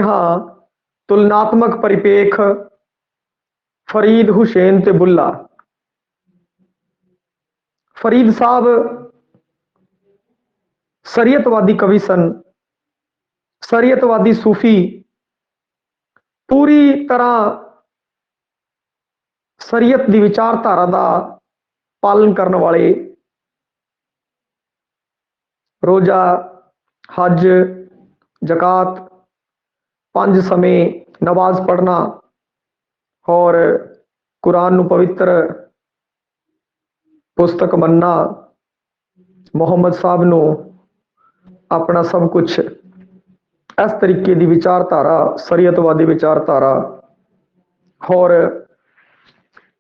हाँ तुलनात्मक परिपेख फरीद हुसैन ते बुल्ला। फरीद साहब शरीयतवादी कवि सन, शरीयतवादी सूफी, पूरी तरह शरीयत की विचारधारा का पालन करने वाले, रोजा, हज, जकात, 5 समय नमाज पढ़ना और कुरान नू पवित्र पुस्तक मनना, मुहम्मद साहब नू अपना सब कुछ, इस तरीके की विचारधारा, शरीयतवादी विचारधारा और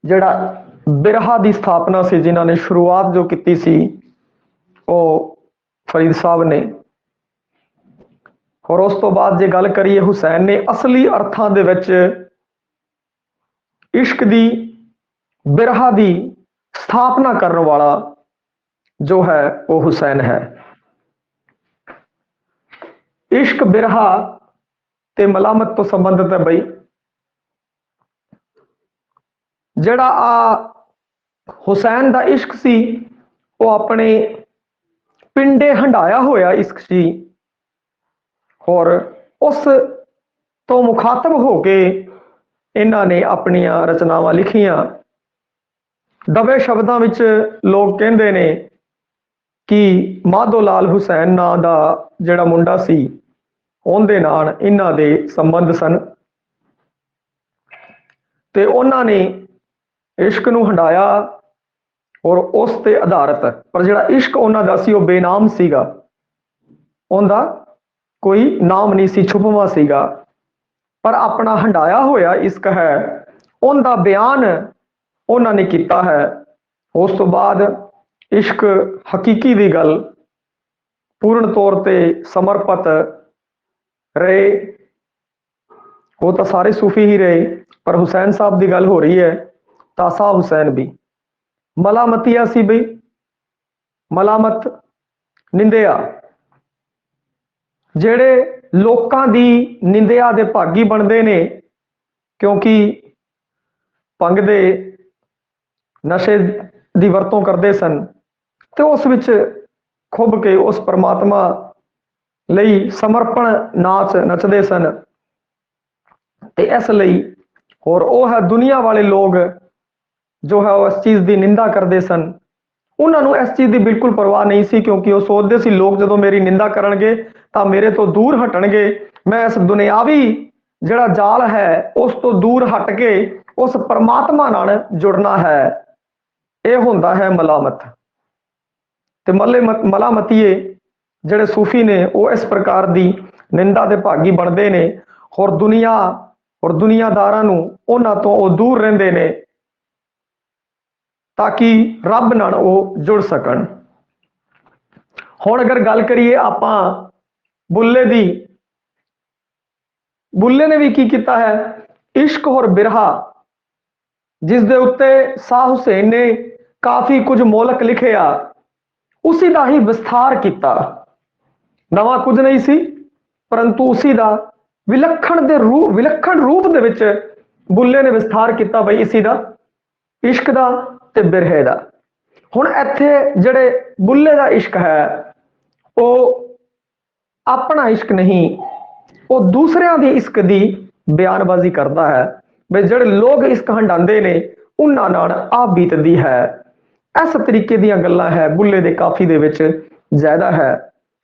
जड़ा बिरहा की स्थापना से जिन्होंने शुरुआत जो की सी वो फरीद साहब ने। और उस तो बाद जे गल करिए हुसैन ने असली अर्थां दे विच इश्क दी बिरहा दी स्थापना करने वाला जो है वो हुसैन है। इश्क बिरहा ते मलामत तो संबंधित है बई। जड़ा हुसैन दा इश्क सी वो अपने पिंडे हंडाया होया इश्क सी और उस तो मुखातब होके इन्हां ने अपनियां रचनावां लिखियां। दबे शब्दां विच लोग कहंदे ने कि माधो लाल हुसैन नां दा जिहड़ा मुंडा सी उहदे नाल इन्हां दे संबंध सन ते उन्हां ने इश्क नूं हंडाया और उस ते आधारित, पर जिहड़ा इश्क उन्हां दा सी वो बेनाम सीगा, उहदा कोई नाम नहीं सी, छुपवा सीगा, पर अपना हंडाया होया इश्क है उनका बयान उन्होंने किया है। उस तो बाद इश्क हकीकी की गल पूर्ण तौर पर समर्पित रहे, वो तो सारे सूफी ही रहे, पर हुसैन साहब की गल हो रही है तासा हुसैन भी मलामतिया सी बई। मलामत निंदिया जेड़े लोकां दी निंदिया दे भागी बनते ने क्योंकि भंग दे नशे की वरतों करते सन तो उस विच खुब के उस परमात्मा लई समर्पण नाच नचते सन ते इसलिए और वो है दुनिया वाले लोग जो है इस चीज़ की निंदा करते सन, उन्होंने इस चीज़ की बिल्कुल परवाह नहीं सी क्योंकि वो सोचते सी लोग जो मेरी निंदा करनगे तो मेरे तो दूर हटणगे, मैं इस दुनियावी जिहड़ा जाल है उस तो दूर हट के उस परमात्मा नाल जुड़ना है। यह होंदा है मलामत ते मलामतीए जिहड़े सूफी ने वो इस प्रकार की निंदा के भागी बनते हैं और दुनिया और दुनियादारां नूं उन्हां तो वो दूर रहिंदे ने ताकि रब नाल वो जुड़ सकन। हुण अगर गल करिए आपां बुल्ले दी, बुल्ले ने भी की किया है इश्क और बिरहा जिस दे उत्ते शाह हुसैन ने काफ़ी कुछ मोलक लिखे आ उसी का ही विस्तार किया, नवा कुछ नहीं सी परंतु उसी का विलक्षण रूप दे विच बुल्ले ने विस्तार किया बई इसी का इश्क का ते बिरहे का। हुण इत्थे जिहड़े बुल्ले का इश्क है वो अपना इश्क नहीं, वो दूसरिਆਂ ਦੀ इश्क की बयानबाजी करता है बई जिहड़े लोग इश्क हंडांदे ने उन्हां नाल आ बीतदी है। इस तरीके दी गल्लां है बुल्ले दे काफी दे विच ज्यादा है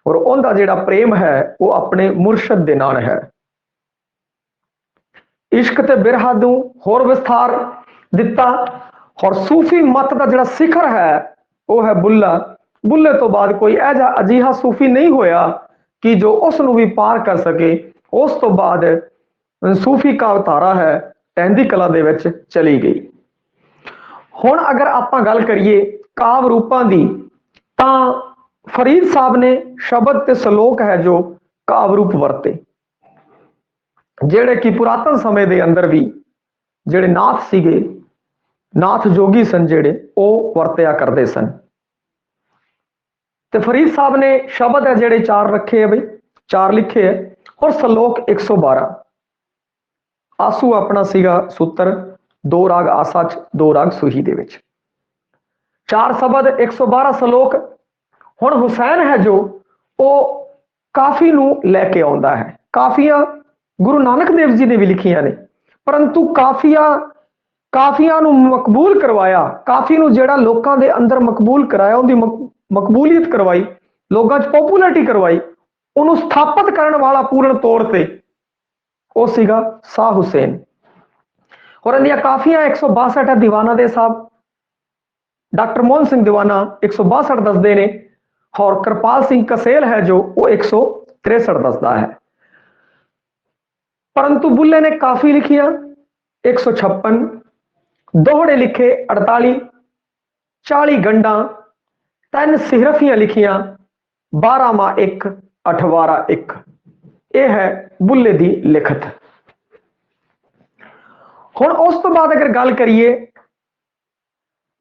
और उनका जिहड़ा प्रेम है वो अपने मुर्शद दे नाल है। इश्क ते बिरहा नूं होर विस्तार दिता और सूफी मत का जिहड़ा शिखर है वो है बुल्ला। बुल्ले तो बाद कोई ऐसा अजिहा सूफी नहीं होया कि जो उसनूं भी पार कर सके। उस तो बाद सूफी काव धारा है टहंदी कला दे विच चली गई। हुण अगर आपां गल करिए काव रूपां दी तां फरीद साहब ने शब्द ते सलोक है जो काव रूप वरते जेड़े कि पुरातन समय के अंदर भी जेड़े नाथ सीगे, नाथ जोगी सन जेड़े वो वरत्या करते सन। तो फरीद साहब ने शब्द है जेड़े 4 रखे है बई, 4 लिखे है और सलोक 112 आसू अपना सीगा सूत्र, दो राग आसा च, दो राग सुही दे विच, चार शब्द 112 सलोक। हुण हुसैन है जो वो काफी नूं लैके आउंदा है। काफियां गुरु नानक देव जी ने भी लिखियां ने, परंतु काफियां नूं मकबूल करवाया, काफी नूं जिहड़ा लोकां दे अंदर मकबूल कराया, उहदी मकबूलियत करवाई, लोकां च पॉपुलैरिटी करवाई, ਉਹਨੂੰ ਸਥਾਪਿਤ ਕਰਨ ਵਾਲਾ ਪੂਰਨ ਤੌਰ ਤੇ ਉਹ ਸੀਗਾ शाह हुसैन। और ਇਹਦੀਆਂ ਕਾਫੀਆਂ 162 है दीवाना दे साहब, डॉक्टर मोहन सिंह दीवाना 162 दसदे ने, और कृपाल सिंह कसेल है जो वो 163 दसदा है। परंतु बुल्ले ने काफी लिखियां 156, दोहड़े लिखे 48, 40 गंडा, 3 सिहरफियां लिखियां 12 मां 1, 18 1। यह है बुल्ले दी लिखत। हुण उस तो बाद अगर गल करिए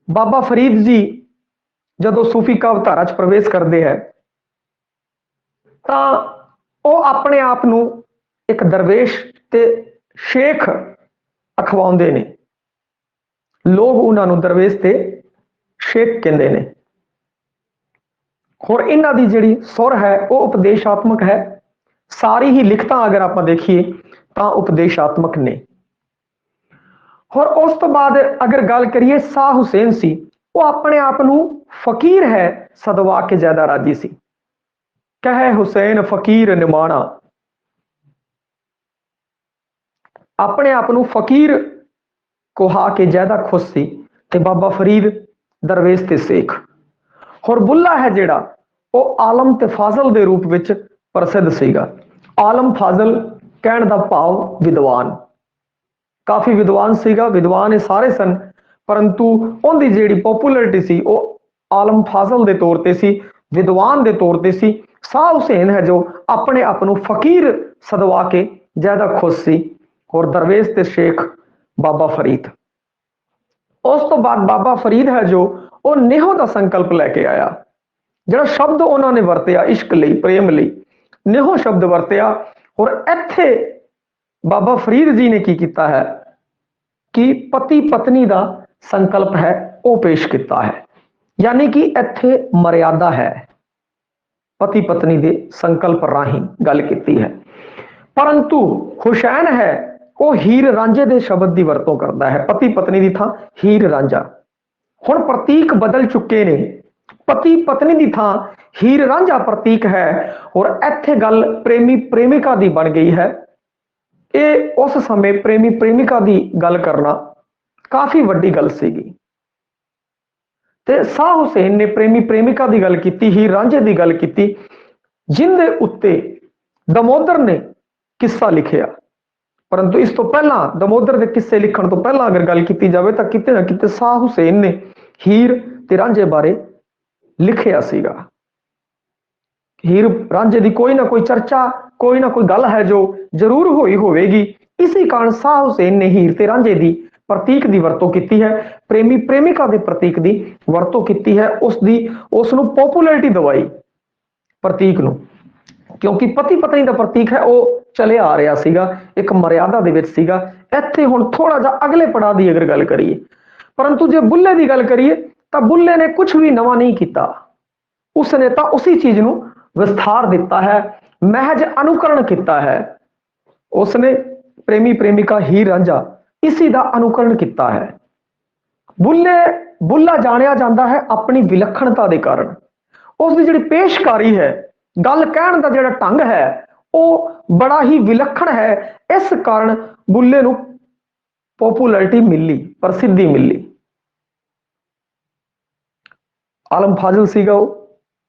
बाबा फरीद जी जदों सूफी कावधारा च प्रवेश करते हैं तां वह अपने आप नूं एक दरवेश ते शेख अखवाउंदे ने, लोग उन्हां नूं दरवेश ते शेख कहंदे ने। और इन्हां दी जिहड़ी सुर है वो उपदेशात्मक है, सारी ही लिखतां अगर आप देखिए तां उपदेशात्मक ने। और उस तो बाद अगर गल करिए शाह हुसैन सी, वो अपने आप नूं फकीर है सदवा के ज्यादा राजी सी, कहे हुसैन फकीर निमाणा, अपने आप नूं फकीर कुहा के ज्यादा खुश सी, ते बाबा फरीद दरवेश ते शेख। और बुल्ला है जिहड़ा वो आलम ते फाजल दे रूप विच प्रसिद्ध सीगा। आलम फाजल कहण दा भाव विद्वान, काफी विद्वान सीगा, विद्वान ये सारे सन, परंतु उनकी जिहड़ी पॉपुलैरिटी सी वो आलम फाजल दे तौर ते सी, विद्वान दे तौर ते सी। शाह हुसैन है जो अपने आप नूं फकीर सदवा के ज्यादा खुश सी, और दरवेश ते शेख बाबा फरीद। उस तो बाद बाबा फरीद है जो वो नेहो का संकल्प लैके आया, जिहड़ा शब्द उन्होंने वरतिया इश्क लई, प्रेम लई, नेहो शब्द वरतिया। और इत्थे बाबा फरीद जी ने की किया है कि पति पत्नी का संकल्प है वो पेश किया है, यानी कि इत्थे मर्यादा है, पति पत्नी के संकल्प राही गल की है। परंतु हुसैन है वो हीर रांझे के शब्द की वरतों करता है, पति पत्नी की थां हीर रांझा। हुण प्रतीक बदल चुके ने, पति पत्नी की थां हीर रांझा प्रतीक है, और इत्थे गल प्रेमी प्रेमिका की बन गई है। ये उस समय प्रेमी प्रेमिका की गल करना काफी वड्डी गल सीगी, ते शाह हुसैन ने प्रेमी प्रेमिका की गल की, हीर रांझे की गल की, जिंदे उत्ते दमोदर ने किस्सा लिखिया। परंतु इस तो पहला दमोदर के किस्से लिखण तो पहला अगर गल की जाए तो किते ना किते शाह हुसैन ने हीर ते रांझे बारे लिखिया सीगा। हीर रांझे की कोई ना कोई चर्चा, कोई ना कोई गल है जो जरूर हुई होगी। इसी कारण शाह हुसैन ने हीर ते रांझे की प्रतीक की वरतों की है, प्रेमी प्रेमिका के प्रतीक की वरतों की है, उसनू पॉपुलैरिटी दवाई प्रतीक नू, क्योंकि पति पत्नी का प्रतीक है वो चले आ रहा सीगा, एक मर्यादा दे विच सीगा। इत्थे हुण थोड़ा जा अगले पड़ाव की अगर गल करिए, परंतु जे बुल्ले की गल करिए तो बुल्ले ने कुछ भी नवा नहीं किया, उसने तो उसी चीज नू विस्तार दिता है, महज अनुकरण किया है। उसने प्रेमी प्रेमिका हीर रांझा इसी का अनुकरण किया है। बुल्ला जानिया जाता है अपनी विलक्षणता के कारण, उसकी जिहड़ी पेशकारी है, गल कहण दा जिहड़ा ढंग है वो बड़ा ही विलक्षण है। इस कारण बुल्ले नू पॉपुलैरिटी मिली, प्रसिद्धि मिली। आलम फाजिल सीगा, वो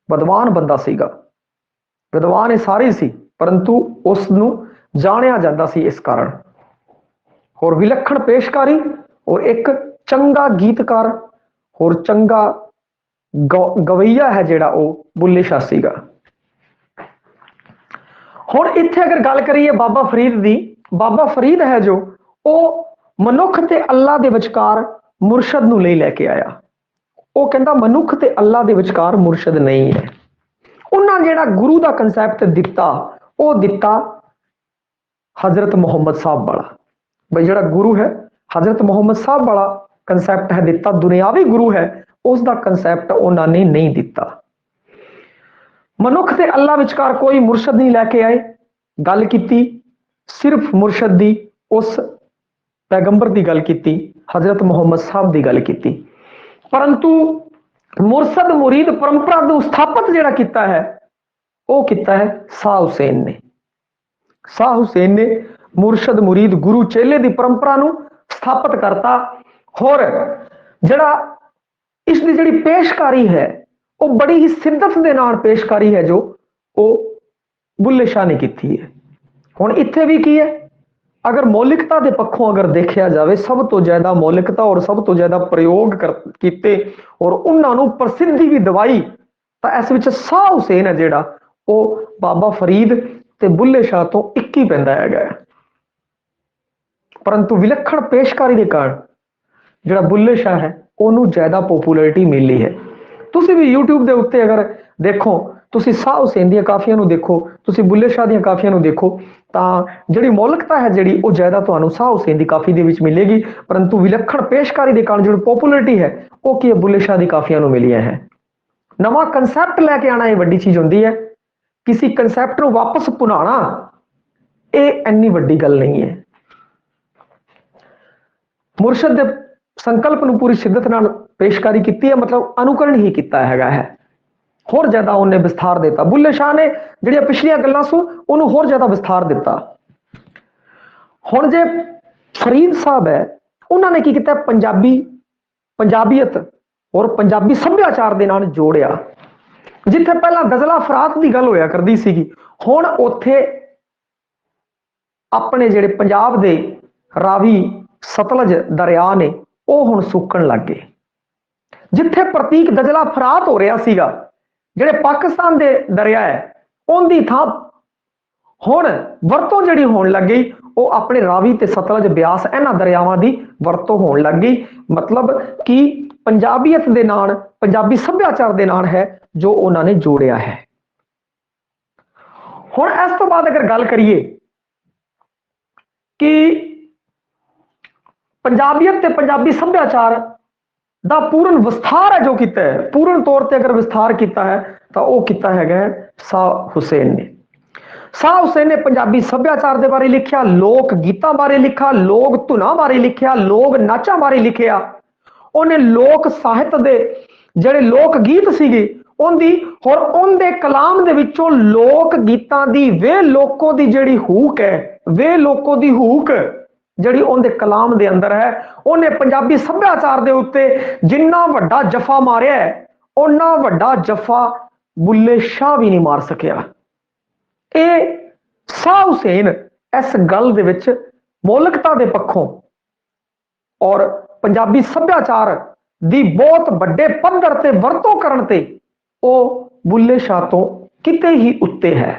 विद्वान बंदा सीगा, विद्वान ये सारे सी, परंतु उसनू जानिया जाता सी इस कारण। और विलक्षण पेशकारी और एक चंगा गीतकार और चंगा गवैया है जिहड़ा वो बुल्ले शाह सीगा। हुण इत्थे अगर गल करिए बाबा फरीद दी, बाबा फरीद है जो वो मनुख ते अल्लाह दे विचकार मुरशद नू नहीं लैके आया। वो कहंदा मनुख ते अल्लाह दे विचकार मुरशद नहीं है। उन्हां जिहड़ा गुरु दा कंसैप्ट दिता वो दिता हजरत मोहम्मद साहब वाला। बई जिहड़ा गुरु है हजरत मोहम्मद साहब वाला कंसैप्ट है दिता, दुनियावी गुरु है उसका कंसैप्ट उन्होंने नहीं दिता। मनुख ते अल्लाह विचकार कोई मुरशद नहीं लैके आए, गल की सिर्फ मुरशद दी उस पैगंबर की गल की, हजरत मोहम्मद साहब की गल की। परंतु मुरशद मुरीद परंपरा को स्थापित जिहड़ा कीता है वो कीता है शाह हुसैन ने। शाह हुसैन ने मुरशद मुरीद गुरु चेले की परंपरा को स्थापित करता। और जड़ा इसकी जी पेशकारी है वो बड़ी ही सिद्धत के नाल पेशकारी है जो वो बुल्ले शाह ने की है। हुण इत्थे भी की है, अगर मौलिकता के पक्षों अगर देखा जाए सब तो ज्यादा मौलिकता और सब तो ज्यादा प्रयोग किए और उन्होंने प्रसिद्धि भी दवाई तो इस विच शाह हुसैन है जिहड़ा वो बाबा फरीद ते बुल्ले शाह तो एक ही पैंदा है। परंतु विलक्षण पेशकारी के कारण जिहड़ा बुल्ले शाह है उन्होंने ज्यादा पॉपुलैरिटी मिली है। तुसी भी यूट्यूब के उत्ते अगर देखो, तुसी शाह हुसैन दी काफियां नूं देखो, तुसी बुल्ले शाह दी काफियां नूं देखो, तो जिहड़ी मौलिकता है जिहड़ी वो ज्यादा तुहानूं शाह हुसैन दी काफी दे विच मिलेगी। परंतु विलक्षण पेशकारी के कारण जो पॉपुलैरिटी है वो की बुल्ले शाह दी काफियां नूं मिलियां है। नवा कंसैप्ट लैके आना ये वड्डी चीज होंदी है, किसी कंसैप्ट को वापस भुनाना ये इन्नी वड्डी गल नहीं है। मुरशद दे संकल्प नूं पूरी शिद्दत नाल पेशकारी की है, मतलब अनुकरण ही किया है। होर ज्यादा उन्हें विस्तार देता। बुल्ले शाह ने जिहड़ियां पिछलियां गल्लां सो उन्होंने होर ज्यादा विस्तार दिता। हुण जे फरीद साहब है उन्होंने की किया, पंजाबीयत और पंजाबी सभ्याचार दे नाल जोड़िया। जिथे पहला गजला फरात की गल होया करदी सीगी, हुण उत्थे अपने जिहड़े पंजाब दे रावी सतलज दरिया ने वो हुण सुकण लग गए। जिथे प्रतीक गजला फरात हो रहा सीगा जिहड़े पाकिस्तान दे दरिया है उनकी थां हुण वरतों जिहड़ी होण लग गई वो अपने रावी ते सतलज ब्यास इन्हां दरियावां दी वरतों होण लग गई। मतलब कि पंजाबीयत दे नाल पंजाबी सभ्याचार दे नाल है जो उन्होंने जोड़िया है। हुण इस तो बाद अगर गल करिए कि पंजाबीयत ते पंजाबी सभ्याचार दा पूर्ण विस्तार है जो किया है, पूर्ण तौर पर अगर विस्तार किया है तो वह किया है शाह हुसैन ने। शाह हुसैन ने पंजाबी सभ्याचार के बारे लिखा, लोक गीतों बारे लिखा, लोक धुनां बारे लिखा, लोक नाचां बारे लिखा। उन्हें लोक साहित्य के जिहड़े लोक गीत सीगे उनदी और उनके कलाम दे विचों लोक गीतां दी वे लोकों की जिहड़ी हूक है, वे लोकों की हूक जिहड़ी उनके कलाम दे अंदर है, उन्हें पंजाबी सभ्याचार दे उत्ते जिन्ना वड्डा जफा मारिया है उन्ना वड्डा जफा बुल्ले शाह भी नहीं मार सकिया। ये शाह हुसैन इस गल दे विच मौलिकता के पक्षों और पंजाबी सभ्याचार दी बहुत बड़े पद्धर ते वरतों करन ते ओ बुल्ले शाह तो किते ही उत्ते है।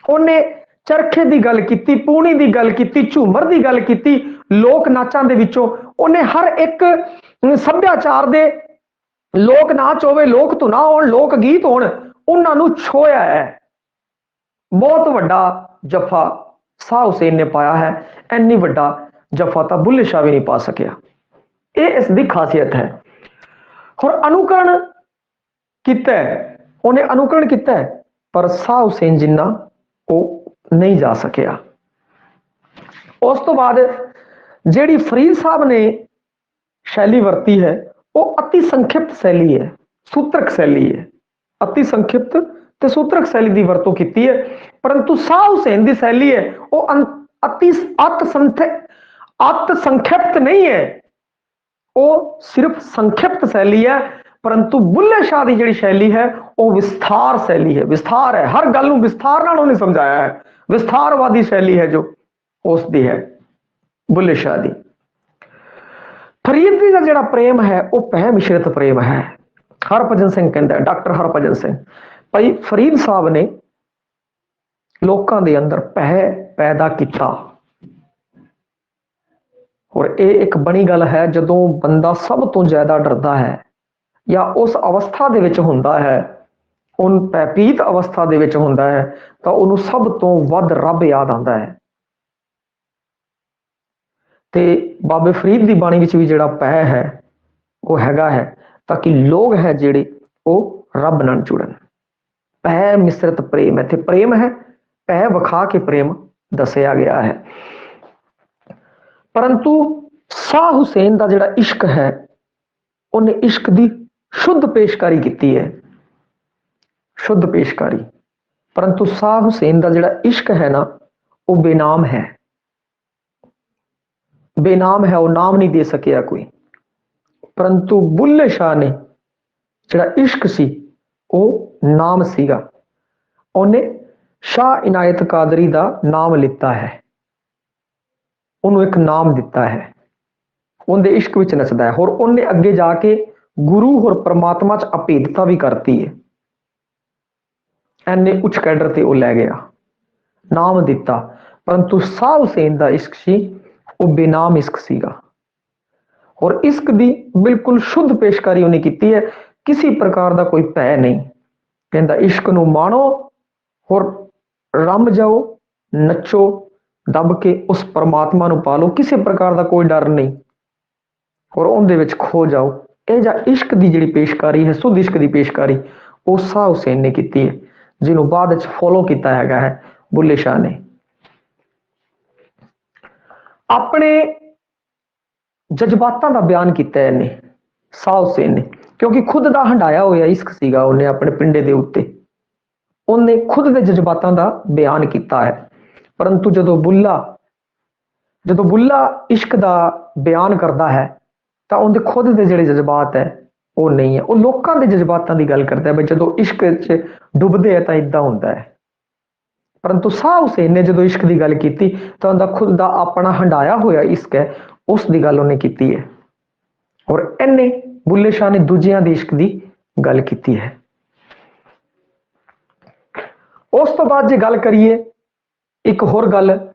उन्हें चरखे की गल की, पूनी की गल की, झूमर की गल की, लोक नाचां दे विचों उन्हें हर एक सभ्याचार दे लोक नाच होवे, लोक धुना होण, लोक गीत होण, उन्होंने छोया है। बहुत वड्डा जफा शाह हुसैन ने पाया है, इन्नी वड्डा जफा तो बुल्ले शाह भी नहीं पा सकिया। ये इसकी खासियत है। और अनुकरण किया, उन्हें अनुकरण किया पर शाह हुसैन जिन्ना वो नहीं जा सकिया। उस तो बाद जिहड़ी फरीद साहब ने शैली वरती है वो अति संक्षिप्त शैली है, सूत्रक शैली है। अति संक्षिप्त ते सूत्रक शैली की वरतों की है। परंतु शाह हुसैन की शैली है वो अति अत संक्षिप्त नहीं है, वो सिर्फ संक्षिप्त शैली है। परंतु बुल्ले शाह की जिहड़ी शैली है वो विस्तार शैली है, विस्तार है, हर गल विस्तार नाल उन्हें समझाया है। विस्तारवादी शैली है जो उसकी है बुल्ले शाह की। फरीद जी का जिहड़ा प्रेम है वो पै मिश्रित प्रेम है। हरभजन सिंह कहता है, डॉक्टर हरभजन सिंह भाई फरीद साहब ने लोगों के अंदर पै पैदा किया। और ये एक बड़ी गल है, जदों बंदा सब तो ज्यादा डरदा है या उस अवस्था दे विच हुंदा है, उन पैपीत अवस्था दे विच हुंदा है, तो उन्होंने सब तो वध रब याद आता है। ਤੇ ਬਾਬੇ ਫਰੀਦ ਦੀ ਬਾਣੀ ਵਿੱਚ ਵੀ ਜਿਹੜਾ ਪੈ ਹੈ ਉਹ ਹੈਗਾ ਹੈ ਤਾਂ ਕਿ ਲੋਕ ਹੈ ਜਿਹੜੇ ਉਹ ਰੱਬ ਨਾਲ ਜੁੜਨ। ਪੈ ਮਿਸਰਤ ਪ੍ਰੇਮ, ਇੱਥੇ ਪ੍ਰੇਮ ਹੈ, ਪੈ ਵਿਖਾ ਕੇ ਪ੍ਰੇਮ ਦੱਸਿਆ ਗਿਆ ਹੈ। ਪਰੰਤੂ ਸ਼ਾਹ ਹੁਸੈਨ ਦਾ ਜਿਹੜਾ ਇਸ਼ਕ ਹੈ ਉਹਨੇ ਇਸ਼ਕ ਦੀ ਸ਼ੁੱਧ ਪੇਸ਼ਕਾਰੀ ਕੀਤੀ ਹੈ, ਸ਼ੁੱਧ ਪੇਸ਼ਕਾਰੀ। ਪਰੰਤੂ ਸ਼ਾਹ ਹੁਸੈਨ ਦਾ ਜਿਹੜਾ ਇਸ਼ਕ ਹੈ ਨਾ ਉਹ ਬੇਨਾਮ ਹੈ, ਬੇਨਾਮ ਹੈ, ਉਹ ਨਾਮ ਨਹੀਂ ਦੇ ਸਕਿਆ ਕੋਈ। ਪਰੰਤੂ ਬੁੱਲੇ ਸ਼ਾਹ ਨੇ ਜਿਹੜਾ ਇਸ਼ਕ ਸੀ ਉਹ ਨਾਮ ਸੀਗਾ, ਉਹਨੇ ਸ਼ਾਹ ਇਨਾਇਤ ਕਾਦਰੀ ਦਾ ਨਾਮ ਲਿੱਤਾ ਹੈ, ਉਹਨੂੰ ਇੱਕ ਨਾਮ ਦਿੱਤਾ ਹੈ, ਉਹਦੇ ਇਸ਼ਕ ਵਿੱਚ ਨੱਚਦਾ ਹੈ। ਹੋਰ ਉਹਨੇ ਅੱਗੇ ਜਾ ਕੇ ਗੁਰੂ ਹੋਰ ਪ੍ਰਮਾਤਮਾ ਚ ਅਭੇਦਤਾ ਵੀ ਕਰਤੀ ਹੈ, ਐਨੇ ਉੱਚ ਕੈਡਰ ਤੇ ਉਹ ਲੈ ਗਿਆ, ਨਾਮ ਦਿੱਤਾ। ਪਰੰਤੂ ਸ਼ਾਹ ਹੁਸੈਨ ਦਾ ਇਸ਼ਕ ਸੀ ਉਹ ਬੇਨਾਮ ਇਸ਼ਕ ਸੀਗਾ। ਔਰ ਇਸ਼ਕ ਦੀ ਬਿਲਕੁਲ ਸ਼ੁੱਧ ਪੇਸ਼ਕਾਰੀ ਉਹਨੇ ਕੀਤੀ ਹੈ, ਕਿਸੇ ਪ੍ਰਕਾਰ ਦਾ ਕੋਈ ਭੈ ਨਹੀਂ। ਕਹਿੰਦਾ ਇਸ਼ਕ ਨੂੰ ਮਾਣੋ ਹੋਰ ਰਮ ਜਾਓ, ਨੱਚੋ ਦੱਬ ਕੇ ਉਸ ਪਰਮਾਤਮਾ ਨੂੰ ਪਾ ਲਓ, ਕਿਸੇ ਪ੍ਰਕਾਰ ਦਾ ਕੋਈ ਡਰ ਨਹੀਂ, ਔਰ ਉਹਦੇ ਵਿੱਚ ਖੋ ਜਾਓ। ਇਹ ਜਾਂ ਇਸ਼ਕ ਦੀ ਜਿਹੜੀ ਪੇਸ਼ਕਾਰੀ ਹੈ, ਸ਼ੁੱਧ ਇਸ਼ਕ ਦੀ ਪੇਸ਼ਕਾਰੀ, ਉਹ ਸ਼ਾਹ ਹੁਸੈਨ ਨੇ ਕੀਤੀ ਹੈ, ਜਿਹਨੂੰ ਬਾਅਦ ਵਿੱਚ ਫੋਲੋ ਕੀਤਾ ਹੈਗਾ ਹੈ ਬੁੱਲੇ ਸ਼ਾਹ ਨੇ। ਆਪਣੇ ਜਜ਼ਬਾਤਾਂ ਦਾ ਬਿਆਨ ਕੀਤਾ ਇਹਨੇ ਸ਼ਾਹ ਹੁਸੈਨ ਨੇ, ਕਿਉਂਕਿ ਖੁਦ ਦਾ ਹੰਡਾਇਆ ਹੋਇਆ ਇਸ਼ਕ ਸੀਗਾ ਉਹਨੇ ਆਪਣੇ ਪਿੰਡੇ ਦੇ ਉੱਤੇ, ਉਹਨੇ ਖੁਦ ਦੇ ਜਜ਼ਬਾਤਾਂ ਦਾ ਬਿਆਨ ਕੀਤਾ ਹੈ। ਪਰੰਤੂ ਜਦੋਂ ਬੁੱਲਾ ਇਸ਼ਕ ਦਾ ਬਿਆਨ ਕਰਦਾ ਹੈ ਤਾਂ ਉਹਦੇ ਖੁਦ ਦੇ ਜਿਹੜੇ ਜਜ਼ਬਾਤ ਹੈ ਉਹ ਨਹੀਂ ਹੈ, ਉਹ ਲੋਕਾਂ ਦੇ ਜਜ਼ਬਾਤਾਂ ਦੀ ਗੱਲ ਕਰਦਾ ਹੈ ਵੀ ਜਦੋਂ ਇਸ਼ਕ 'ਚ ਡੁੱਬਦੇ ਹੈ ਤਾਂ ਇਦਾਂ ਹੁੰਦਾ ਹੈ। ਪਰੰਤੂ ਸ਼ਾਹ ਹੁਸੈਨ ਨੇ ਜਦੋਂ ਇਸ਼ਕ ਦੀ ਗੱਲ ਕੀਤੀ ਤਾਂ ਉਹਦਾ ਖੁਦ ਦਾ ਆਪਣਾ ਹੰਡਾਇਆ ਹੋਇਆ ਇਸ਼ਕ ਹੈ, ਉਸ ਦੀ ਗੱਲ ਉਹਨੇ ਕੀਤੀ ਹੈ। ਔਰ ਇਹਨੇ ਬੁੱਲੇ ਸ਼ਾਹ ਨੇ ਦੂਜਿਆਂ ਦੇ ਇਸ਼ਕ ਦੀ ਗੱਲ ਕੀਤੀ ਹੈ। ਉਸ ਤੋਂ ਬਾਅਦ ਜੇ ਗੱਲ ਕਰੀਏ ਇੱਕ ਹੋਰ ਗੱਲ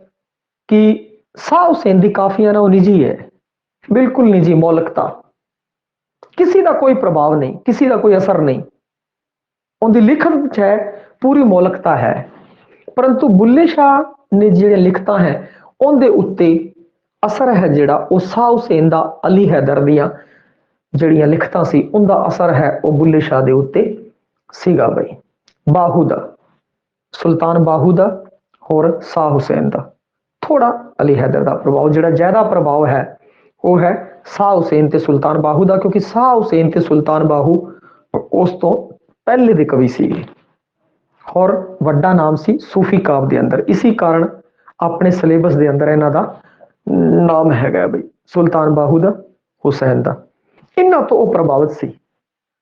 ਕਿ ਸ਼ਾਹ ਹੁਸੈਨ ਦੀ ਕਾਫੀਆਂ ਨਾ ਉਹ ਨਿੱਜੀ ਹੈ, ਬਿਲਕੁਲ ਨਿੱਜੀ, ਮੌਲਿਕਤਾ, ਕਿਸੇ ਦਾ ਕੋਈ ਪ੍ਰਭਾਵ ਨਹੀਂ, ਕਿਸੇ ਦਾ ਕੋਈ ਅਸਰ ਨਹੀਂ, ਉਹਦੀ ਲਿਖਤ ਵਿੱਚ ਹੈ ਪੂਰੀ ਮੌਲਿਕਤਾ ਹੈ। ਪਰੰਤੂ ਬੁੱਲੇ ਸ਼ਾਹ ਨੇ ਜਿਹੜੇ ਲਿਖਤਾਂ ਹੈ ਉਹਦੇ ਉੱਤੇ ਅਸਰ ਹੈ ਜਿਹੜਾ ਉਹ ਸ਼ਾਹ ਹੁਸੈਨ ਦਾ ਅਲੀ ਹੈਦਰ ਦੀਆਂ ਜਿਹੜੀਆਂ ਲਿਖਤਾਂ ਸੀ ਉਹਦਾ ਅਸਰ ਹੈ ਉਹ ਬੁੱਲੇ ਸ਼ਾਹ ਦੇ ਉੱਤੇ ਸੀਗਾ ਬਈ। ਬਾਹੂ ਦਾ, ਸੁਲਤਾਨ ਬਾਹੂ ਦਾ ਹੋਰ ਸ਼ਾਹ ਹੁਸੈਨ ਦਾ, ਥੋੜਾ ਅਲੀ ਹੈਦਰ ਦਾ ਪ੍ਰਭਾਵ, ਜਿਹੜਾ ਜ਼ਿਆਦਾ ਪ੍ਰਭਾਵ ਹੈ ਉਹ ਹੈ ਸ਼ਾਹ ਹੁਸੈਨ ਤੇ ਸੁਲਤਾਨ ਬਾਹੂ ਦਾ, ਕਿਉਂਕਿ ਸ਼ਾਹ ਹੁਸੈਨ ਤੇ ਸੁਲਤਾਨ ਬਾਹੂ ਉਸ ਤੋਂ ਪਹਿਲੇ ਦੇ ਕਵੀ ਸੀਗੇ ਔਰ ਵੱਡਾ ਨਾਮ ਸੀ ਸੂਫੀ ਕਾਵ ਦੇ ਅੰਦਰ। ਇਸੇ ਕਾਰਨ ਆਪਣੇ ਸਿਲੇਬਸ ਦੇ ਅੰਦਰ ਇਹਨਾਂ ਦਾ ਨਾਮ ਹੈਗਾ ਬਈ ਸੁਲਤਾਨ ਬਾਹੂ ਦਾ, ਹੁਸੈਨ ਦਾ। ਇਹਨਾਂ ਤੋਂ ਉਹ ਪ੍ਰਭਾਵਿਤ ਸੀ।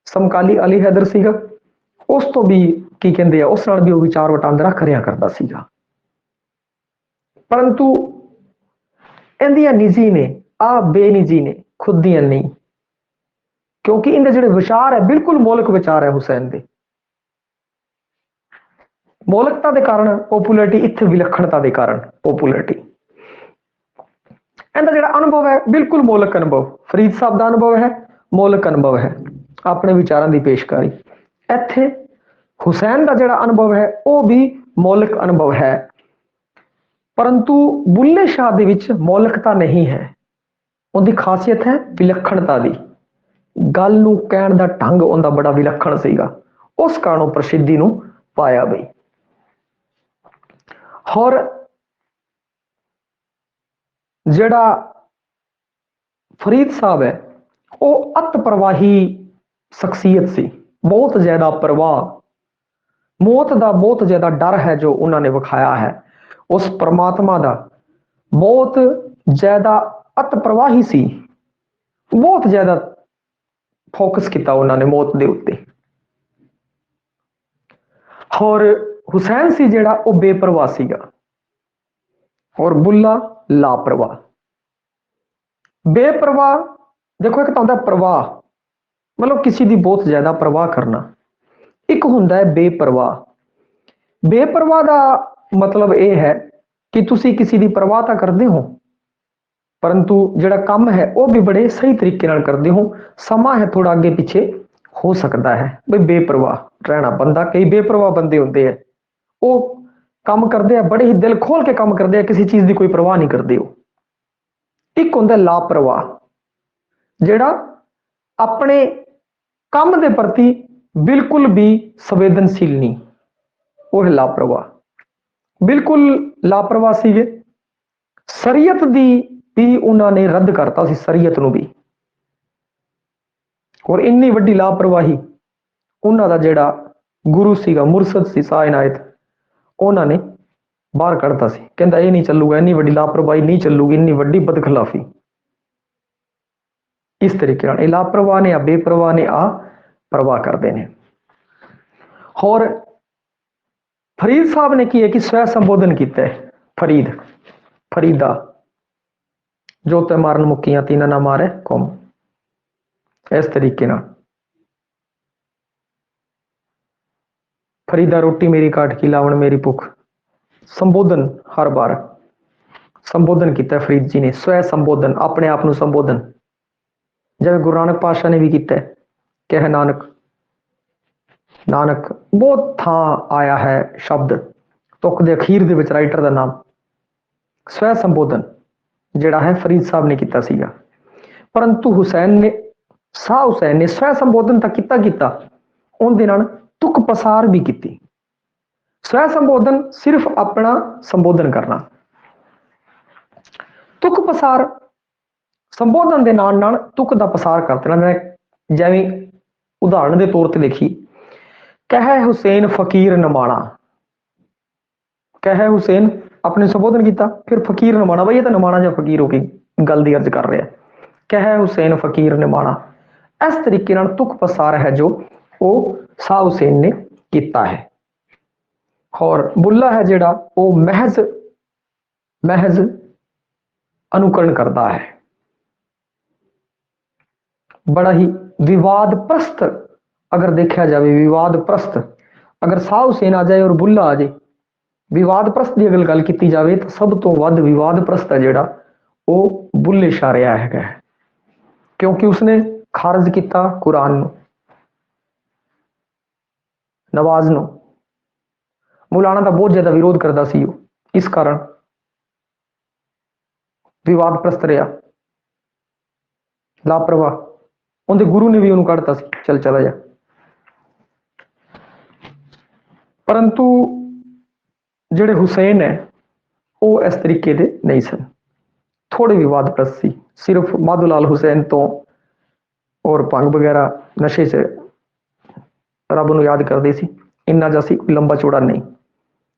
ਸਮਕਾਲੀ ਅਲੀ ਹੈਦਰ ਸੀਗਾ, ਉਸ ਤੋਂ ਵੀ ਕੀ ਕਹਿੰਦੇ ਆ, ਉਸ ਨਾਲ ਵੀ ਉਹ ਵਿਚਾਰ ਵਟਾਂਦਰਾ ਕਰਿਆ ਕਰਦਾ ਸੀਗਾ। ਪਰੰਤੂ ਇਹਦੀਆਂ ਨਿੱਜੀ ਨੇ, ਆ ਬੇਨਿੱਜੀ ਨੇ, ਖੁਦ ਦੀਆਂ ਨਹੀਂ, ਕਿਉਂਕਿ ਇਹਦੇ ਜਿਹੜੇ ਵਿਚਾਰ ਹੈ ਬਿਲਕੁਲ ਮੌਲਿਕ ਵਿਚਾਰ ਹੈ ਹੁਸੈਨ ਦੇ। ਮੌਲਿਕਤਾ ਦੇ ਕਾਰਨ ਪੋਪੂਲੈਰਿਟੀ, ਇੱਥੇ ਵਿਲੱਖਣਤਾ ਦੇ ਕਾਰਨ ਪੋਪੂਲੈਰਿਟੀ। ਇਹਦਾ ਜਿਹੜਾ ਅਨੁਭਵ ਹੈ ਬਿਲਕੁਲ ਮੌਲਿਕ ਅਨੁਭਵ, ਫਰੀਦ ਸਾਹਿਬ ਦਾ ਅਨੁਭਵ ਹੈ, ਮੌਲਿਕ ਅਨੁਭਵ ਹੈ, ਆਪਣੇ ਵਿਚਾਰਾਂ ਦੀ ਪੇਸ਼ਕਾਰੀ। ਇੱਥੇ ਹੁਸੈਨ ਦਾ ਜਿਹੜਾ ਅਨੁਭਵ ਹੈ ਉਹ ਵੀ ਮੌਲਿਕ ਅਨੁਭਵ ਹੈ, ਪਰੰਤੂ ਬੁੱਲੇ ਸ਼ਾਹ ਦੇ ਵਿੱਚ ਮੌਲਿਕਤਾ ਨਹੀਂ ਹੈ, ਉਹਦੀ ਖਾਸੀਅਤ ਹੈ ਵਿਲੱਖਣਤਾ ਦੀ। ਗੱਲ ਨੂੰ ਕਹਿਣ ਦਾ ਢੰਗ ਉਹਦਾ ਬੜਾ ਵਿਲੱਖਣ ਸੀਗਾ, ਉਸ ਕਾਰਨ ਉਹ ਪ੍ਰਸਿੱਧੀ ਨੂੰ ਪਾਇਆ ਬਈ। ਹੋਰ ਜਿਹੜਾ ਫਰੀਦ ਸਾਹਿਬ ਹੈ ਉਹ ਅਤ ਪ੍ਰਵਾਹੀ ਸ਼ਖਸੀਅਤ ਸੀ, ਬਹੁਤ ਜ਼ਿਆਦਾ ਪ੍ਰਵਾਹ, ਮੌਤ ਦਾ ਬਹੁਤ ਜ਼ਿਆਦਾ ਡਰ ਹੈ ਜੋ ਉਹਨਾਂ ਨੇ ਵਿਖਾਇਆ ਹੈ, ਉਸ ਪਰਮਾਤਮਾ ਦਾ ਬਹੁਤ ਜ਼ਿਆਦਾ ਅਤ ਪ੍ਰਵਾਹੀ ਸੀ, ਬਹੁਤ ਜ਼ਿਆਦਾ ਫੋਕਸ ਕੀਤਾ ਉਹਨਾਂ ਨੇ ਮੌਤ ਦੇ ਉੱਤੇ। ਹੋਰ ਹੁਸੈਨ ਸੀ ਜਿਹੜਾ ਉਹ ਬੇਪਰਵਾਹ ਸੀਗਾ ਔਰ ਬੁੱਲਾ ਲਾਪਰਵਾਹ। ਬੇਪਰਵਾਹ ਦੇਖੋ, ਇੱਕ ਤਾਂ ਹੁੰਦਾ ਪ੍ਰਵਾਹ, ਮਤਲਬ ਕਿਸੇ ਦੀ ਬਹੁਤ ਜ਼ਿਆਦਾ ਪ੍ਰਵਾਹ ਕਰਨਾ, ਇੱਕ ਹੁੰਦਾ ਹੈ ਬੇਪਰਵਾਹ। ਬੇਪਰਵਾਹ ਦਾ ਮਤਲਬ ਇਹ ਹੈ ਕਿ ਤੁਸੀਂ ਕਿਸੇ ਦੀ ਪ੍ਰਵਾਹ ਤਾਂ ਕਰਦੇ ਹੋ ਪਰੰਤੂ ਜਿਹੜਾ ਕੰਮ ਹੈ ਉਹ ਵੀ ਬੜੇ ਸਹੀ ਤਰੀਕੇ ਨਾਲ ਕਰਦੇ ਹੋ, ਸਮਾਂ ਹੈ ਥੋੜਾ ਅੱਗੇ ਪਿੱਛੇ ਹੋ ਸਕਦਾ ਹੈ ਬਈ ਬੇਪਰਵਾਹ ਰਹਿਣਾ। ਬੰਦਾ, ਕਈ ਬੇਪਰਵਾਹ ਬੰਦੇ ਹੁੰਦੇ ਹੈ, ਉਹ ਕੰਮ ਕਰਦੇ ਆ ਬੜੇ ਹੀ ਦਿਲ ਖੋਲ ਕੇ ਕੰਮ ਕਰਦੇ ਆ, ਕਿਸੇ ਚੀਜ਼ ਦੀ ਕੋਈ ਪਰਵਾਹ ਨਹੀਂ ਕਰਦੇ ਉਹ। ਇੱਕ ਹੁੰਦਾ ਲਾਪਰਵਾਹ, ਜਿਹੜਾ ਆਪਣੇ ਕੰਮ ਦੇ ਪ੍ਰਤੀ ਬਿਲਕੁਲ ਵੀ ਸੰਵੇਦਨਸ਼ੀਲ ਨਹੀਂ, ਉਹ ਹੈ ਲਾਪਰਵਾਹ। ਬਿਲਕੁਲ ਲਾਪਰਵਾਹ ਸੀਗੇ। ਸ਼ਰੀਅਤ ਦੀ ਵੀ ਉਹਨਾਂ ਨੇ ਰੱਦ ਕਰਤਾ ਸੀ, ਸ਼ਰੀਅਤ ਨੂੰ ਵੀ। ਔਰ ਇੰਨੀ ਵੱਡੀ ਲਾਪਰਵਾਹੀ ਉਹਨਾਂ ਦਾ ਜਿਹੜਾ ਗੁਰੂ ਸੀਗਾ, ਮੁਰਸ਼ਦ ਸੀ ਸ਼ਾਹ ਇਨਾਇਤ, ਉਹਨਾਂ ਨੇ ਬਾਹਰ ਕੱਢਤਾ ਸੀ। ਕਹਿੰਦਾ ਇਹ ਨਹੀਂ ਚੱਲੂਗਾ, ਇੰਨੀ ਵੱਡੀ ਲਾਪਰਵਾਹੀ ਨਹੀਂ ਚੱਲੂਗੀ, ਇੰਨੀ ਵੱਡੀ ਬਦਖਲਾਫੀ। ਇਸ ਤਰੀਕੇ ਨਾਲ ਇਹ ਲਾਪਰਵਾਹ ਨੇ, ਆ ਬੇਪਰਵਾਹ ਨੇ, ਆ ਪਰਵਾਹ ਕਰਦੇ ਨੇ। ਹੋਰ ਫਰੀਦ ਸਾਹਿਬ ਨੇ ਕੀ ਹੈ ਕਿ ਸਵੈ ਸੰਬੋਧਨ ਕੀਤਾ ਹੈ। ਫਰੀਦਾ ਜੋ ਤੇ ਮਾਰਨ ਮੁੱਕੀਆਂ ਤੀਨਾ ਨਾ ਮਾਰੇ ਕੌਮ, ਇਸ ਤਰੀਕੇ ਨਾਲ। ਫਰੀਦਾ ਰੋਟੀ ਮੇਰੀ ਕਾਟ ਕੀ ਲਾਵਣ ਮੇਰੀ ਭੁੱਖ, ਸੰਬੋਧਨ ਹਰ ਵਾਰ ਸੰਬੋਧਨ ਕੀਤਾ ਫਰੀਦ ਜੀ ਨੇ, ਸਵੈ ਸੰਬੋਧਨ, ਆਪਣੇ ਆਪ ਨੂੰ ਸੰਬੋਧਨ। ਜਿਵੇਂ ਗੁਰੂ ਨਾਨਕ ਪਾਤਸ਼ਾਹ ਨੇ ਵੀ ਕੀਤਾ, ਕਹਿ ਨਾਨਕ। ਨਾਨਕ ਬਹੁਤ ਥਾਂ ਆਇਆ ਹੈ ਸ਼ਬਦ, ਤੁਕ ਦੇ ਅਖੀਰ ਦੇ ਵਿੱਚ ਰਾਈਟਰ ਦਾ ਨਾਮ। ਸਵੈ ਸੰਬੋਧਨ ਜਿਹੜਾ ਹੈ ਫਰੀਦ ਸਾਹਿਬ ਨੇ ਕੀਤਾ ਸੀਗਾ। ਪਰੰਤੂ ਹੁਸੈਨ ਨੇ, ਸ਼ਾਹ ਹੁਸੈਨ ਨੇ ਸਵੈ ਸੰਬੋਧਨ ਤਾਂ ਕੀਤਾ, ਉਹਦੇ ਨਾਲ ਤੁਕ ਪਸਾਰ ਵੀ ਕੀਤੀ। ਸਵੈ ਸੰਬੋਧਨ ਸਿਰਫ ਆਪਣਾ ਸੰਬੋਧਨ ਕਰਨਾ, ਤੁਕ ਪਸਾਰ ਸੰਬੋਧਨ ਦੇ ਨਾਲ ਨਾਲ ਤੁਕ ਦਾ ਪਸਾਰ ਕਰ ਦੇਣਾ। ਜਿਵੇਂ ਉਦਾਹਰਣ ਦੇ ਤੌਰ ਤੇ ਦੇਖੀ, ਕਹਿ ਹੁਸੈਨ ਫਕੀਰ ਨਮਾਣਾ, ਕਹਿ ਹੁਸੈਨ ਆਪਣੇ ਸੰਬੋਧਨ ਕੀਤਾ, ਫਿਰ ਫਕੀਰ ਨਮਾਣਾ, ਬਈ ਇਹ ਤਾਂ ਨਮਾਣਾ ਜਾਂ ਫਕੀਰ ਹੋ ਕੇ ਗੱਲ ਦੀ ਅਰਜ਼ ਕਰ ਰਿਹਾ। ਕਹਿ ਹੁਸੈਨ ਫਕੀਰ ਨਮਾਣਾ, ਇਸ ਤਰੀਕੇ ਨਾਲ ਤੁਕ ਪਸਾਰ ਹੈ ਜੋ ਉਹ ਸ਼ਾਹ ਹੁਸੈਨ ਨੇ ਕੀਤਾ ਹੈ। ਔਰ ਬੁੱਲਾ ਹੈ ਜਿਹੜਾ ਉਹ ਮਹਿਜ਼ ਅਨੁਕਰਨ ਕਰਦਾ ਹੈ। ਬੜਾ ਹੀ ਵਿਵਾਦ ਪ੍ਰਸਤ, ਅਗਰ ਦੇਖਿਆ ਜਾਵੇ ਵਿਵਾਦ ਪ੍ਰਸਤ, ਅਗਰ ਸ਼ਾਹ ਹੁਸੈਨ ਆ ਜਾਏ ਔਰ ਬੁੱਲਾ ਆ ਜਾਏ, ਵਿਵਾਦ ਪ੍ਰਸਤ ਦੀ ਅਗਰ ਗੱਲ ਕੀਤੀ ਜਾਵੇ ਤਾਂ ਸਭ ਤੋਂ ਵੱਧ ਵਿਵਾਦ ਪ੍ਰਸਤ ਹੈ ਜਿਹੜਾ ਉਹ ਬੁੱਲੇ ਸ਼ਾਹ ਰਿਹਾ ਹੈਗਾ, ਕਿਉਂਕਿ ਉਸਨੇ ਖਾਰਜ ਕੀਤਾ ਕੁਰਾਨ ਨੂੰ, ਨਵਾਜ਼ ਨੂੰ। ਮੌਲਾਨਾ ਦਾ ਬਹੁਤ ਜ਼ਿਆਦਾ ਵਿਰੋਧ ਕਰਦਾ ਸੀ ਉਹ, ਇਸ ਕਾਰਨ ਵਿਵਾਦ ਪ੍ਰਸਤ ਰਿਹਾ, ਲਾਪਰਵਾਹ। ਉਹਦੇ ਗੁਰੂ ਨੇ ਵੀ ਉਹਨੂੰ ਕੱਢਤਾ ਸੀ, ਚੱਲ ਚਲਾ ਜਾ। ਪਰੰਤੂ ਜਿਹੜੇ ਹੁਸੈਨ ਹੈ ਉਹ ਇਸ ਤਰੀਕੇ ਦੇ ਨਹੀਂ ਸਨ, ਥੋੜੇ ਵਿਵਾਦ ਪ੍ਰਸਤ ਸੀ। ਸਿਰਫ ਮਾਧੋ ਲਾਲ ਹੁਸੈਨ ਤੋਂ ਔਰ ਭੰਗ ਵਗੈਰਾ ਨਸ਼ੇ 'ਚ ਰੱਬ ਨੂੰ ਯਾਦ ਕਰਦੇ ਸੀ, ਇੰਨਾ ਜਿਹਾ ਸੀ, ਕੋਈ ਲੰਬਾ ਚੌੜਾ ਨਹੀਂ,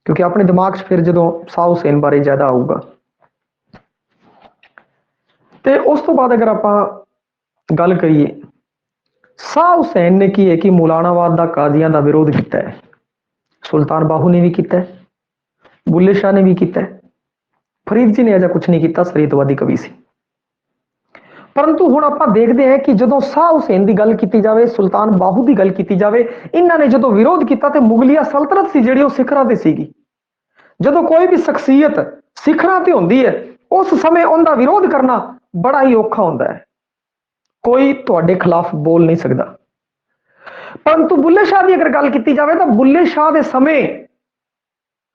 ਕਿਉਂਕਿ ਆਪਣੇ ਦਿਮਾਗ 'ਚ ਫਿਰ ਜਦੋਂ ਸ਼ਾਹ ਹੁਸੈਨ ਬਾਰੇ ਜ਼ਿਆਦਾ ਆਊਗਾ। ਤੇ ਉਸ ਤੋਂ ਬਾਅਦ ਅਗਰ ਆਪਾਂ ਗੱਲ ਕਰੀਏ, ਸ਼ਾਹ ਹੁਸੈਨ ਨੇ ਕੀ ਹੈ ਕਿ ਮੌਲਾਨਾਵਾਦ ਦਾ, ਕਾਜ਼ੀਆਂ ਦਾ ਵਿਰੋਧ ਕੀਤਾ ਹੈ। ਸੁਲਤਾਨ ਬਾਹੂ ਨੇ ਵੀ ਕੀਤਾ, ਬੁੱਲੇ ਸ਼ਾਹ ਨੇ ਵੀ ਕੀਤਾ, ਫਰੀਦ ਜੀ ਨੇ ਅਜਾ ਕੁਛ ਨਹੀਂ ਕੀਤਾ, ਸ਼ਰੀਅਤਵਾਦੀ ਕਵੀ ਸੀ। ਪਰੰਤੂ ਹੁਣ ਆਪਾਂ ਦੇਖਦੇ ਹਾਂ ਕਿ ਜਦੋਂ ਸ਼ਾਹ ਹੁਸੈਨ ਦੀ ਗੱਲ ਕੀਤੀ ਜਾਵੇ, ਸੁਲਤਾਨ ਬਾਹੂ ਦੀ ਗੱਲ ਕੀਤੀ ਜਾਵੇ, ਇਹਨਾਂ ਨੇ ਜਦੋਂ ਵਿਰੋਧ ਕੀਤਾ ਤੇ ਮੁਗਲਿਆ ਸਲਤਨਤ ਸੀ ਜਿਹੜੀ ਉਹ ਸਿਖਰਾਂ ਤੇ ਸੀਗੀ। ਜਦੋਂ ਕੋਈ ਵੀ ਸ਼ਖਸੀਅਤ ਸਿਖਰਾਂ ਤੇ ਹੁੰਦੀ ਹੈ, ਉਸ ਸਮੇਂ ਉਹਦਾ ਵਿਰੋਧ ਕਰਨਾ ਬੜਾ ਹੀ ਔਖਾ ਹੁੰਦਾ ਹੈ, ਕੋਈ ਤੁਹਾਡੇ ਖਿਲਾਫ ਬੋਲ ਨਹੀਂ ਸਕਦਾ। ਪਰੰਤੂ ਬੁੱਲੇ ਸ਼ਾਹ ਦੀ ਅਗਰ ਗੱਲ ਕੀਤੀ ਜਾਵੇ ਤਾਂ ਬੁੱਲੇ ਸ਼ਾਹ ਦੇ ਸਮੇਂ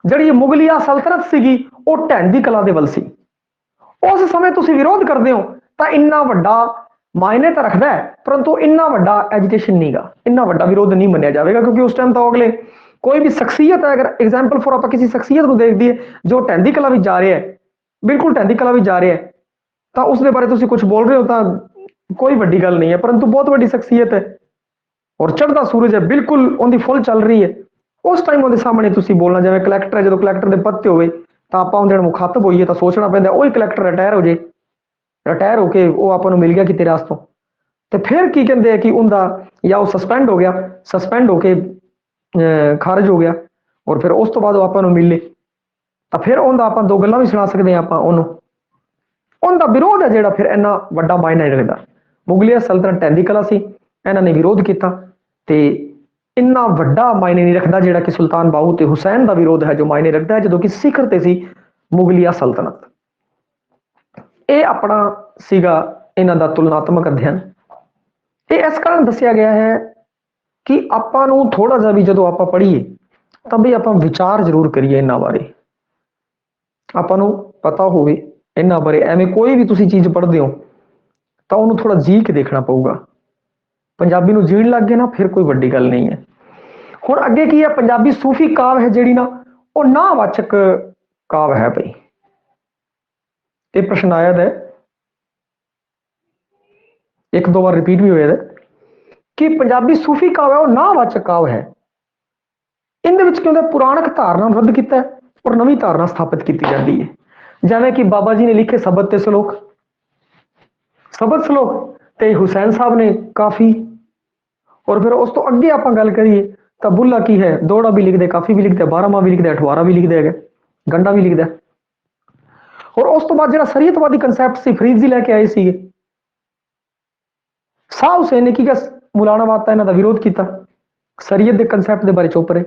ਜਿਹੜੀ ਮੁਗਲਿਆ ਸਲਤਨਤ ਸੀਗੀ ਉਹ ਢਹਿੰਦੀ ਕਲਾ ਦੇ ਵੱਲ ਸੀ। ਉਸ ਸਮੇਂ ਤੁਸੀਂ ਵਿਰੋਧ ਕਰਦੇ ਹੋ ਤਾਂ ਇੰਨਾ ਵੱਡਾ ਮਾਇਨੇ ਤਾਂ ਰੱਖਦਾ ਹੈ, ਪਰੰਤੂ ਇੰਨਾ ਵੱਡਾ ਐਜੀਟੇਸ਼ਨ ਨਹੀਂਗਾ, ਇੰਨਾ ਵੱਡਾ ਵਿਰੋਧ ਨਹੀਂ ਮੰਨਿਆ ਜਾਵੇਗਾ, ਕਿਉਂਕਿ ਉਸ ਟਾਈਮ ਤਾਂ ਅਗਲੇ ਕੋਈ ਵੀ ਸ਼ਖਸੀਅਤ ਹੈ, ਅਗਰ ਐਗਜ਼ਾਮਪਲ ਫੋਰ ਆਪਾਂ ਕਿਸੇ ਸ਼ਖਸੀਅਤ ਨੂੰ ਦੇਖਦੀ ਹੈ ਜੋ ਢਹਿੰਦੀ ਕਲਾ ਵਿੱਚ ਜਾ ਰਿਹਾ ਹੈ, ਬਿਲਕੁਲ ਢਹਿੰਦੀ ਕਲਾ ਵਿੱਚ ਜਾ ਰਿਹਾ ਹੈ, ਤਾਂ ਉਸਦੇ ਬਾਰੇ ਤੁਸੀਂ ਕੁਝ ਬੋਲ ਰਹੇ ਹੋ ਤਾਂ ਕੋਈ ਵੱਡੀ ਗੱਲ ਨਹੀਂ ਹੈ। ਪਰੰਤੂ ਬਹੁਤ ਵੱਡੀ ਸ਼ਖਸੀਅਤ ਹੈ ਔਰ ਚੜ੍ਹਦਾ ਸੂਰਜ ਹੈ, ਬਿਲਕੁਲ ਉਹਦੀ ਫੁੱਲ ਚੱਲ ਰਹੀ ਹੈ, ਉਸ ਟਾਈਮ ਉਹਦੇ ਸਾਹਮਣੇ ਤੁਸੀਂ ਬੋਲਣਾ। ਜਿਵੇਂ ਕਲੈਕਟਰ ਹੈ, ਜਦੋਂ ਕਲੈਕਟਰ ਦੇ ਪੱਤੇ ਹੋਵੇ ਤਾਂ ਆਪਾਂ ਉਹਦੇ ਨਾਲ ਮੁਖਾਤਬ ਹੋਈਏ ਤਾਂ ਸੋਚਣਾ ਪੈਂਦਾ ਉਹੀ ਕਲੈਕਟਰ ਰਿਟਾਇਰ ਹੋ ਜੇ, ਰਿਟਾਇਰ ਹੋ ਕੇ ਉਹ ਆਪਾਂ ਨੂੰ ਮਿਲ ਗਿਆ ਕਿਤੇ ਰਾਸਤੋਂ, ਤੇ ਫਿਰ ਕੀ ਕਹਿੰਦੇ ਆ ਕਿ ਉਹਦਾ ਜਾਂ ਉਹ ਸਸਪੈਂਡ ਹੋ ਗਿਆ, ਸਸਪੈਂਡ ਹੋ ਕੇ ਖਾਰਜ ਹੋ ਗਿਆ, ਔਰ ਫਿਰ ਉਸ ਤੋਂ ਬਾਅਦ ਉਹ ਆਪਾਂ ਨੂੰ ਮਿਲੇ ਤਾਂ ਫਿਰ ਉਹਦਾ ਆਪਾਂ ਦੋ ਗੱਲਾਂ ਵੀ ਸੁਣਾ ਸਕਦੇ ਹਾਂ ਆਪਾਂ ਉਹਨੂੰ। ਉਹਦਾ ਵਿਰੋਧ ਹੈ ਜਿਹੜਾ ਫਿਰ ਇੰਨਾ ਵੱਡਾ ਮਾਇਨਾ ਨਹੀਂ ਰੱਖਦਾ। ਮੁਗਲਿਆ ਸਲਤਨਤ ਢਹਿੰਦੀ ਕਲਾ ਸੀ, ਇਹਨਾਂ ਨੇ ਵਿਰੋਧ ਕੀਤਾ ਤੇ ਇੰਨਾ ਵੱਡਾ ਮਾਇਨੇ ਨਹੀਂ ਰੱਖਦਾ ਜਿਹੜਾ ਕਿ ਸੁਲਤਾਨ ਬਾਹੂ ਤੇ ਹੁਸੈਨ ਦਾ ਵਿਰੋਧ ਹੈ ਜੋ ਮਾਇਨੇ ਰੱਖਦਾ ਹੈ ਜਦੋਂ ਕਿ ਸਿਖਰ ਤੇ ਸੀ ਮੁਗਲਿਆ ਸਲਤਨਤ। ਇਹ ਆਪਣਾ ਸੀਗਾ ਇਹਨਾਂ ਦਾ ਤੁਲਨਾਤਮਕ ਅਧਿਐਨ। ਇਹ ਇਸ ਕਾਰਨ ਦੱਸਿਆ ਗਿਆ ਹੈ ਕਿ ਆਪਾਂ ਨੂੰ ਥੋੜਾ ਜਿਹਾ ਵੀ ਜਦੋਂ ਆਪਾਂ ਪੜ੍ਹੀਏ ਤਾਂ ਵੀ ਆਪਾਂ ਵਿਚਾਰ ਜ਼ਰੂਰ ਕਰੀਏ ਇਹਨਾਂ ਬਾਰੇ, ਆਪਾਂ ਨੂੰ ਪਤਾ ਹੋਵੇ ਇਹਨਾਂ ਬਾਰੇ ਐਵੇਂ ਕੋਈ ਵੀ ਤੁਸੀਂ ਚੀਜ਼ ਪੜ੍ਹਦੇ ਹੋ ਤਾਂ ਉਹਨੂੰ ਥੋੜਾ ਜੀ ਕੇ ਦੇਖਣਾ ਪਊਗਾ। ਪੰਜਾਬੀ ਨੂੰ ਜੀਣ ਲੱਗ ਗਏ ਨਾ, ਫਿਰ ਕੋਈ ਵੱਡੀ ਗੱਲ ਨਹੀਂ ਹੈ। ਹੁਣ ਅੱਗੇ ਕੀ ਹੈ, ਪੰਜਾਬੀ ਸੂਫੀ ਕਾਵ ਹੈ ਜਿਹੜੀ ਨਾ, ਉਹ ਨਾਵਾਚਕ ਕਾਵ ਹੈ ਭਾਈ। ਇਹ ਪ੍ਰਸ਼ਨ ਆਇਆ ਹੈ, ਇੱਕ ਦੋ ਵਾਰ ਰਿਪੀਟ ਵੀ ਹੋਇਆ ਕਿ ਪੰਜਾਬੀ ਸੂਫੀ ਕਾਵ ਹੈ ਉਹ ਨਾਵਾਚਕ ਕਾਵ ਹੈ। ਇਹਦੇ ਵਿੱਚ ਕਿਉਂਕਿ ਪੁਰਾਣਕ ਧਾਰਨਾ ਨੂੰ ਰੱਦ ਕੀਤਾ ਹੈ ਔਰ ਨਵੀਂ ਧਾਰਨਾ ਸਥਾਪਿਤ ਕੀਤੀ ਜਾਂਦੀ ਹੈ। ਜਿਵੇਂ ਕਿ ਬਾਬਾ ਜੀ ਨੇ ਲਿਖੇ ਸ਼ਬਦ ਤੇ ਸ਼ਲੋਕ, ਸ਼ਬਦ ਸ਼ਲੋਕ ਤੇ ਹੁਸੈਨ ਸਾਹਿਬ ਨੇ ਕਾਫੀ। ਔਰ ਫਿਰ ਉਸ ਤੋਂ ਅੱਗੇ ਆਪਾਂ ਗੱਲ ਕਰੀਏ ਤਾਂ ਬੁੱਲਾ ਕੀ ਹੈ, ਦੋੜਾ ਵੀ ਲਿਖਦੇ, ਕਾਫੀ ਵੀ ਲਿਖਦਾ, 12ਵਾਂ ਵੀ ਲਿਖਦਾ, 18ਵਾਂ ਵੀ ਲਿਖਦਾ ਹੈਗਾ, ਗੰਡਾ ਵੀ ਲਿਖਦਾ। ਔਰ ਉਸ ਤੋਂ ਬਾਅਦ ਜਿਹੜਾ ਸ਼ਰੀਅਤਵਾਦੀ ਕਨਸੈਪਟ ਸੀ ਫਰੀਦ ਜੀ ਲੈ ਕੇ ਆਏ ਸੀਗੇ, ਸ਼ਾਹ ਹੁਸੈਨ ਨੇ ਕੀ ਕਿਹਾ, ਮੌਲਾਨਾ ਵਾਤਾ ਇਹਨਾਂ ਦਾ ਵਿਰੋਧ ਕੀਤਾ, ਸ਼ਰੀਅਤ ਦੇ ਕਨਸੈਪਟ ਦੇ ਬਾਰੇ ਚੁੱਪ ਰਹੇ।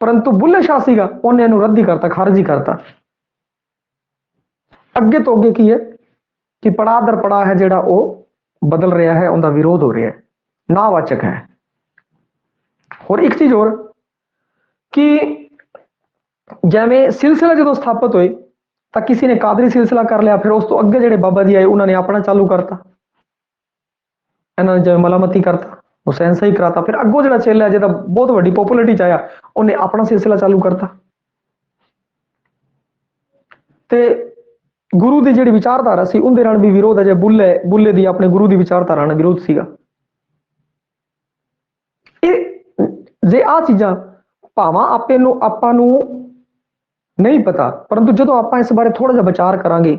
ਪਰੰਤੂ ਬੁੱਲੇ ਸ਼ਾਹ ਸੀਗਾ, ਉਹਨੇ ਇਹਨੂੰ ਰੱਦ ਹੀ ਕਰਤਾ, ਖਾਰਜ ਹੀ ਕਰਤਾ। ਅੱਗੇ ਤੋਂ ਅੱਗੇ ਕੀ ਹੈ ਕਿ ਪੜਾਅ ਦਰ ਪੜਾਅ ਹੈ ਜਿਹੜਾ ਉਹ ਬਦਲ ਰਿਹਾ ਹੈ, ਉਹਦਾ ਵਿਰੋਧ ਹੋ ਰਿਹਾ ਹੈ, ਨਾਵਾਚਕ ਹੈ। ਹੋਰ ਇੱਕ ਚੀਜ਼ ਹੋਰ ਕਿ ਜਿਵੇਂ ਸਿਲਸਿਲਾ ਜਦੋਂ ਸਥਾਪਿਤ ਹੋਏ ਤਾਂ ਕਿਸੇ ਨੇ ਕਾਦਰੀ ਸਿਲਸਿਲਾ ਕਰ ਲਿਆ, ਫਿਰ ਉਸ ਤੋਂ ਅੱਗੇ ਜਿਹੜੇ ਬਾਬਾ ਜੀ ਆਏ ਉਹਨਾਂ ਨੇ ਆਪਣਾ ਚਾਲੂ ਕਰਤਾ, ਇਹਨਾਂ ਨੇ ਜਿਵੇਂ ਮਲਾਮਤੀ ਕਰਤਾ, ਹੁਸੈਨ ਸਹੀ ਕਰਾਤਾ। ਫਿਰ ਅੱਗੋਂ ਜਿਹੜਾ ਚੇਲਾ ਜਿਹਦਾ ਬਹੁਤ ਵੱਡੀ ਪੋਪੂਲੈਰਿਟੀ ਚ ਆਇਆ, ਉਹਨੇ ਆਪਣਾ ਸਿਲਸਿਲਾ ਚਾਲੂ ਕਰਤਾ। ਤੇ ਗੁਰੂ ਦੀ ਜਿਹੜੀ ਵਿਚਾਰਧਾਰਾ ਸੀ ਉਹਦੇ ਨਾਲ ਵੀ ਵਿਰੋਧ ਹੈ। ਜੇ ਬੁੱਲੇ ਦੀ ਆਪਣੇ ਗੁਰੂ ਦੀ ਵਿਚਾਰਧਾਰਾ ਨਾਲ ਵਿਰੋਧ ਸੀਗਾ। ਇਹ ਜੇ ਆਹ ਚੀਜ਼ਾਂ ਭਾਵਾਂ ਆਪਾਂ ਨੂੰ ਨਹੀਂ ਪਤਾ, ਪਰੰਤੂ ਜਦੋਂ ਆਪਾਂ ਇਸ ਬਾਰੇ ਥੋੜਾ ਜਿਹਾ ਵਿਚਾਰ ਕਰਾਂਗੇ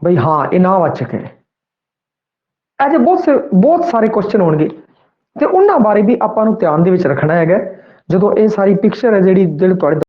ਬਈ ਹਾਂ ਇਹ ਨਾਵਾਚਕ ਹੈ, ਅਜੇ ਬਹੁਤ ਸਾਰੇ ਕੁਐਸਚਨ ਹੋਣਗੇ ਤੇ ਉਹਨਾਂ ਬਾਰੇ ਵੀ ਆਪਾਂ ਨੂੰ ਧਿਆਨ ਦੇ ਵਿੱਚ ਰੱਖਣਾ ਹੈਗਾ ਜਦੋਂ ਇਹ ਸਾਰੀ ਪਿਕਚਰ ਹੈ ਜਿਹੜੀ ਤੁਹਾਡੇ